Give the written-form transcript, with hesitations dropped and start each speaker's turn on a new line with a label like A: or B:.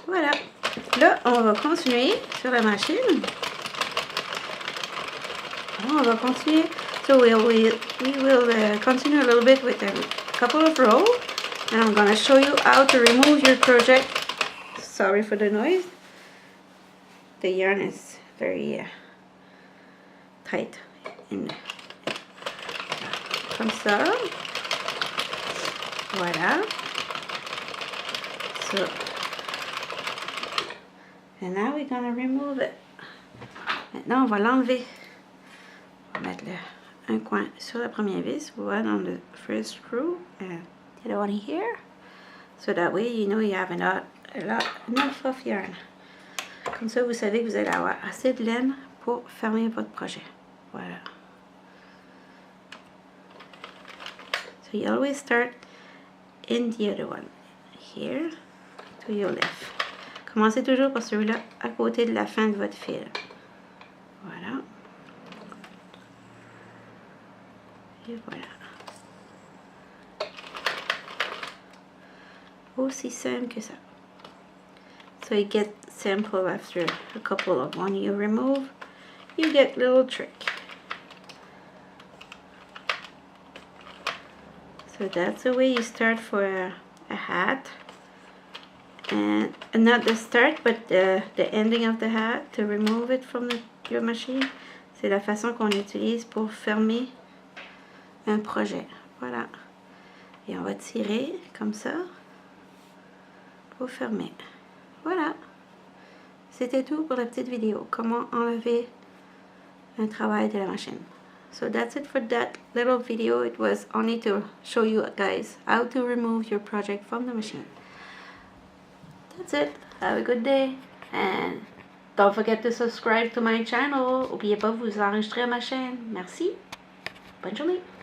A: Voilà. Là, on va continuer sur la machine. On va continuer. So we will continue a little bit with a couple of rows. And I'm going to show you how to remove your project. Sorry for the noise. The yarn is very tight. Comme ça. Voilà. So, and now we're going to remove it. Maintenant, on va l'enlever. On va mettre un coin sur la première vis, one on the first screw, and the other one here. So that way, you know you have enough of yarn. Comme ça, vous savez que vous allez avoir assez de laine pour fermer votre projet. Voilà. So you always start in the other one. Here to your left. Commencez toujours par celui-là à côté de la fin de votre fil. Voilà. Et voilà. Aussi simple que ça. So it gets simple after a couple of one you remove. You get little trick. So that's the way you start for a hat. And not the start, but the ending of the hat, to remove it from your machine. C'est la façon qu'on utilise pour fermer un projet. Voilà. Et on va tirer comme ça pour fermer. Voilà. C'était tout pour la petite vidéo. Comment enlever un travail de la machine. So that's it for that little video. It was only to show you guys how to remove your project from the machine. That's it. Have a good day. And don't forget to subscribe to my channel. N'oubliez pas de vous enregistrer à ma chaîne. Merci. Bonne journée.